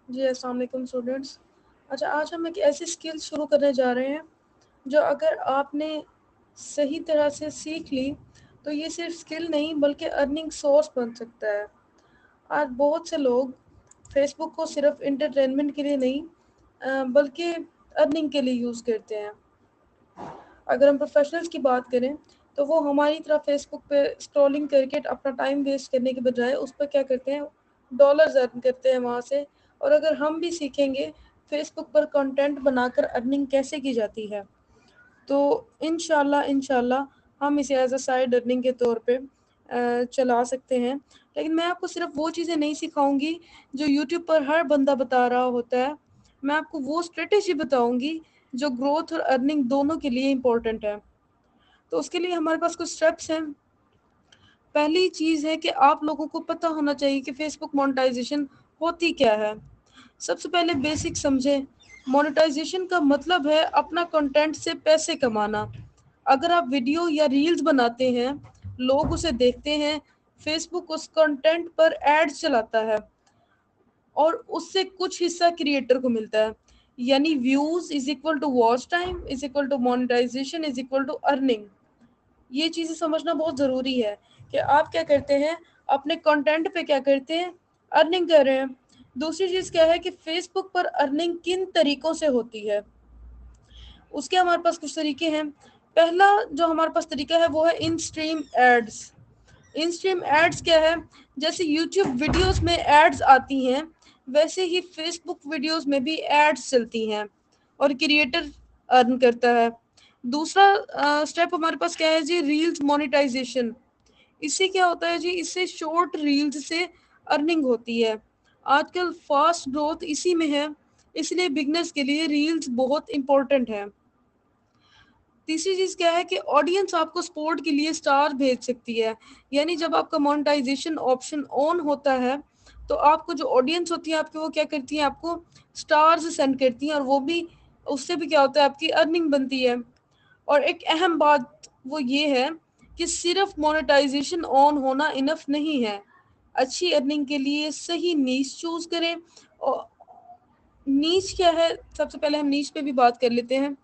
जी, अस्सलाम वालेकुम स्टूडेंट्स। अच्छा, आज हम एक ऐसी स्किल शुरू करने जा रहे हैं, जो अगर आपने सही तरह से सीख ली, तो ये सिर्फ स्किल नहीं बल्कि अर्निंग सोर्स बन सकता है। आज बहुत से लोग फेसबुक को सिर्फ एंटरटेनमेंट के लिए नहीं बल्कि अर्निंग के लिए यूज़ करते हैं। अगर हम प्रोफेशनल्स की बात करें, तो वो हमारी तरह फेसबुक पे स्क्रॉलिंग करके अपना टाइम वेस्ट करने के बजाय उस पर क्या करते हैं, डॉलर्स अर्न करते हैं वहाँ से। और अगर हम भी सीखेंगे फेसबुक पर कंटेंट बनाकर अर्निंग कैसे की जाती है, तो इंशाल्लाह हम इसे एज अ साइड अर्निंग के तौर पे चला सकते हैं। लेकिन मैं आपको सिर्फ वो चीज़ें नहीं सिखाऊंगी जो यूट्यूब पर हर बंदा बता रहा होता है। मैं आपको वो स्ट्रेटेजी बताऊंगी जो ग्रोथ और अर्निंग दोनों के लिए इम्पोर्टेंट है। तो उसके लिए हमारे पास कुछ स्टेप्स हैं। पहली चीज़ है कि आप लोगों को पता होना चाहिए कि फेसबुक मोनेटाइजेशन होती क्या है। सबसे पहले बेसिक समझें। मोनेटाइजेशन का मतलब है अपना कंटेंट से पैसे कमाना। अगर आप वीडियो या रील्स बनाते हैं, लोग उसे देखते हैं, फेसबुक उस कंटेंट पर एड्स चलाता है और उससे कुछ हिस्सा क्रिएटर को मिलता है। यानी views is equal to watch time is equal to monetisation is equal to earning. ये चीज़ें समझना बहुत ज़रूरी है कि आप क्या करते हैं, अपने कंटेंट पे क्या करते हैं, अर्निंग कर रहे हैं। दूसरी चीज़ क्या है कि फेसबुक पर अर्निंग किन तरीकों से होती है, उसके हमारे पास कुछ तरीके हैं। पहला जो हमारे पास तरीका है वो है in stream ads. In stream ads क्या है, जैसे यूट्यूब वीडियोस में एड्स आती हैं, वैसे ही फेसबुक वीडियोस में भी एड्स चलती हैं और क्रिएटर अर्न करता है। दूसरा स्टेप हमारे पास क्या है जी, रील्स मोनेटाइजेशन। इससे क्या होता है जी, इससे शॉर्ट रील्स से अर्निंग होती है। आजकल फास्ट ग्रोथ इसी में है, इसलिए बिगनर्स के लिए रील्स बहुत इंपॉर्टेंट है। तीसरी चीज़ क्या है कि ऑडियंस आपको सपोर्ट के लिए स्टार भेज सकती है। यानी जब आपका मोनेटाइजेशन ऑप्शन ऑन होता है, तो आपको जो ऑडियंस होती है आपकी, वो क्या करती है, आपको स्टार्स सेंड करती हैं, और वो भी उससे भी क्या होता है, आपकी अर्निंग बनती है। और एक अहम बात वो ये है कि सिर्फ मोनेटाइजेशन ऑन होना इनफ नहीं है। अच्छी अर्निंग के लिए सही नीश चूज करें। और नीश क्या है, सबसे पहले हम नीश पे भी बात कर लेते हैं।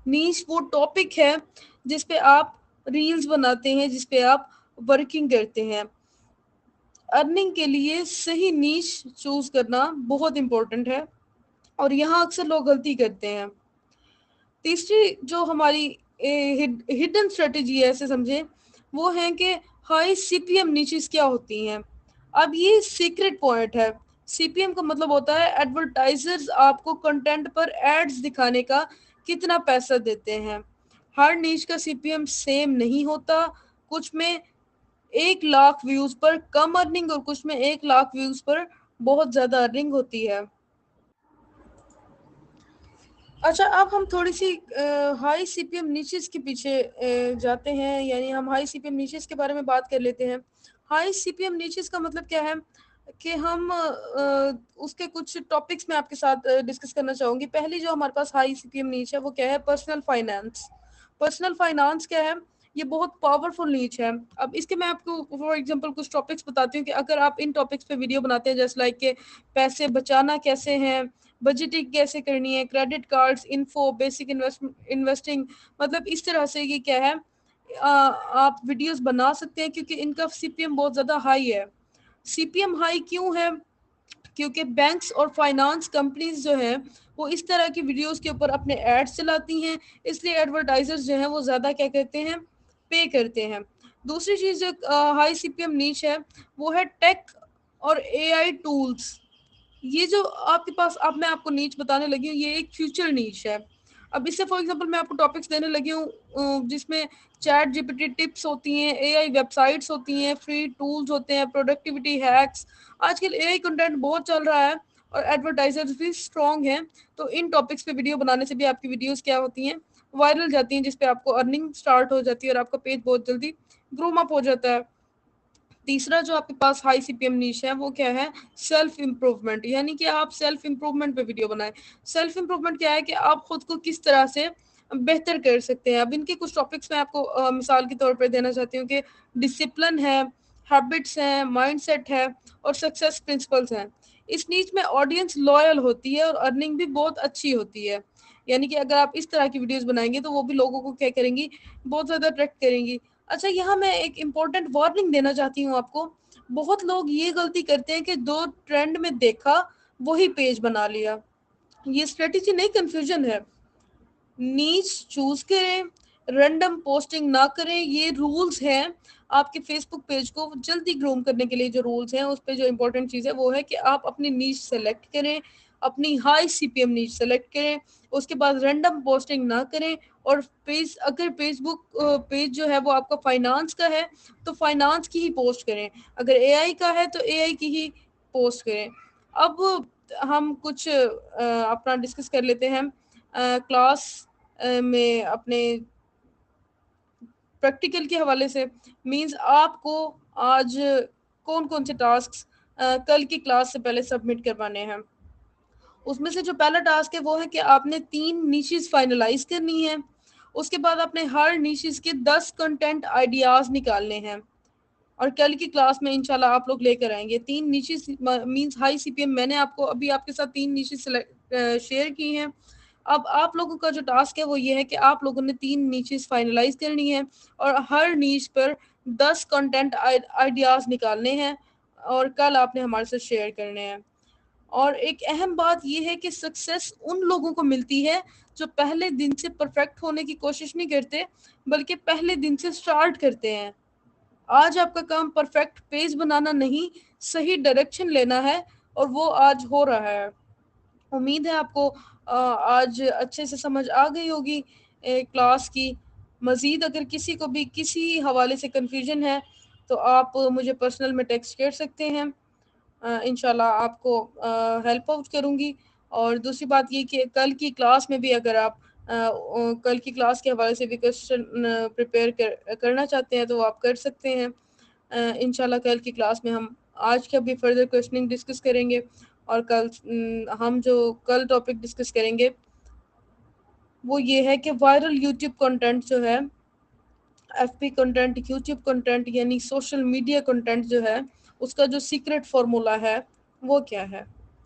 नीश वो टॉपिक है जिस पे आप रील्स बनाते हैं, जिस पे आप वर्किंग करते हैं। अर्निंग के लिए सही नीश चूज करना बहुत इम्पोर्टेंट है, और यहाँ अक्सर लोग गलती करते हैं। तीसरी जो हमारी हिडन स्ट्रेटेजी है, ऐसे समझे, वो है कि हाई सीपीएम नीचेस क्या होती हैं। अब ये सीक्रेट पॉइंट है। सीपीएम का मतलब होता है एडवर्टाइजर्स आपको कंटेंट पर एड्स दिखाने का कितना पैसा देते हैं। हर नीच का सीपीएम सेम नहीं होता। कुछ में 1 लाख व्यूज पर कम अर्निंग और कुछ में 1 लाख व्यूज पर बहुत ज्यादा अर्निंग होती है। अच्छा, अब हम थोड़ी सी हाई सीपीएम नीचेस के पीछे जाते हैं, यानी हम हाई सीपीएम नीचेस के बारे में बात कर लेते हैं। हाई सीपीएम नीचेस का मतलब क्या है कि हम उसके कुछ टॉपिक्स में आपके साथ डिस्कस करना चाहूँगी। पहली जो हमारे पास हाई सीपीएम नीच है वो क्या है, पर्सनल फाइनेंस। पर्सनल फाइनेंस क्या है, ये बहुत पावरफुल नीच है। अब इसके मैं आपको फॉर एग्जांपल कुछ टॉपिक्स बताती हूँ कि अगर आप इन टॉपिक्स पे वीडियो बनाते हैं, जैसे लाइक के पैसे बचाना कैसे हैं, बजटिंग कैसे करनी है, credit cards info, basic investing, मतलब इस तरह से ये क्या है, आप वीडियोस बना सकते हैं, क्योंकि इनका सीपीएम बहुत ज़्यादा हाई है। सीपीएम हाई क्यों है, क्योंकि बैंक्स और फाइनेंस कंपनीज जो हैं वो इस तरह की वीडियोस के ऊपर अपने एड्स चलाती हैं, इसलिए एडवर्टाइजर्स जो हैं वो ज़्यादा क्या करते हैं, पे करते हैं। दूसरी चीज़ जो हाई सीपीएम नीच है, वो है टेक और एआई टूल्स। ये जो आपके पास, अब मैं आपको नीच बताने लगी हूँ, ये एक फ्यूचर नीच है। अब इससे फॉर एग्जांपल मैं आपको टॉपिक्स देने लगी हूँ जिसमें चैट जीपीटी टिप्स होती हैं, एआई वेबसाइट्स होती हैं, फ्री टूल्स होते हैं, प्रोडक्टिविटी हैक्स। आजकल एआई कंटेंट बहुत चल रहा है और एडवर्टाइजर्स भी स्ट्रॉन्ग हैं, तो इन टॉपिक्स पे वीडियो बनाने से भी आपकी वीडियोस क्या होती हैं, वायरल जाती हैं, जिसपे आपको अर्निंग स्टार्ट हो जाती है और आपका पेज बहुत जल्दी ग्रोम अप हो जाता है। तीसरा जो आपके पास हाई सीपीएम नीश है वो क्या है, सेल्फ इम्प्रूवमेंट। यानी कि आप सेल्फ इम्प्रूवमेंट पे वीडियो बनाएं। सेल्फ इम्प्रूवमेंट क्या है कि आप खुद को किस तरह से बेहतर कर सकते हैं। अब इनके कुछ टॉपिक्स मैं आपको मिसाल के तौर पर देना चाहती हूँ कि डिसिप्लिन है, हैबिट्स हैं, माइंडसेट है और सक्सेस प्रिंसिपल्स हैं। इस नीच में ऑडियंस लॉयल होती है और अर्निंग भी बहुत अच्छी होती है। यानी कि अगर आप इस तरह की वीडियोस बनाएंगे तो वो भी लोगों को क्या करेंगी, बहुत ज़्यादा अट्रैक्ट करेंगी। अच्छा, यहाँ मैं एक इम्पोर्टेंट वार्निंग देना चाहती हूँ आपको। बहुत लोग ये गलती करते हैं कि जो ट्रेंड में देखा वही पेज बना लिया। ये स्ट्रेटेजी नहीं, कंफ्यूजन है। नीच चूज करें, रैंडम पोस्टिंग ना करें, ये रूल्स हैं। आपके फेसबुक पेज को जल्दी ग्रूम करने के लिए जो रूल्स हैं, उस पे जो इंपॉर्टेंट चीज़ है वो है कि आप अपनी नीच सेलेक्ट करें, अपनी हाई सीपीएम नीच सेलेक्ट करें, उसके बाद रैंडम पोस्टिंग ना करें। और पेज, अगर फेसबुक पेज जो है वो आपका फाइनेंस का है तो फाइनेंस की ही पोस्ट करें, अगर एआई का है तो एआई की ही पोस्ट करें। अब हम कुछ अपना डिस्कस कर लेते हैं क्लास में अपने प्रैक्टिकल के हवाले से। मींस आपको आज कौन कौन से टास्क कल की क्लास से पहले सबमिट करवाने हैं। उसमें से जो पहला टास्क है वो है कि आपने 3 निशेस फाइनलाइज करनी है। उसके बाद आपने हर निशेस के 10 कंटेंट आइडियाज निकालने हैं और कल की क्लास में इंशाल्लाह आप लोग लेकर आएंगे। 3 निशेस मींस हाई सीपीएम, मैंने आपको अभी आपके साथ 3 निशेस शेयर की हैं। अब आप लोगों का जो टास्क है वो ये है कि आप लोगों ने 3 नीचेस फाइनलाइज करनी है और हर नीच पर 10 कंटेंट आइडियाज निकालने हैं और कल आपने हमारे साथ शेयर करने हैं। और एक अहम बात यह है कि सक्सेस उन लोगों को मिलती है जो पहले दिन से परफेक्ट होने की कोशिश नहीं करते, बल्कि पहले दिन से स्टार्ट करते हैं। आज आपका काम परफेक्ट पेज बनाना नहीं, सही डायरेक्शन लेना है और वो आज हो रहा है। उम्मीद है आपको आज अच्छे से समझ आ गई होगी क्लास की। मज़ीद अगर किसी को भी किसी हवाले से कन्फ्यूजन है तो आप मुझे पर्सनल में टेक्स्ट कर सकते हैं। इंशाल्लाह आपको हेल्प आउट करूँगी। और दूसरी बात ये कि कल की क्लास में भी अगर आप कल की क्लास के हवाले से भी क्वेश्चन करना चाहते हैं तो वो आप कर सकते हैं। इंशाल्लाह कल की क्लास में हम आज का भी फर्दर क्वेश्चनिंग डिस्कस करेंगे। और कल हम जो कल टॉपिक डिस्कस करेंगे वो ये है कि वायरल यूट्यूब कंटेंट जो है, एफपी कंटेंट, यूट्यूब कंटेंट यानी सोशल मीडिया कंटेंट जो है, उसका जो सीक्रेट फार्मूला है वो क्या है।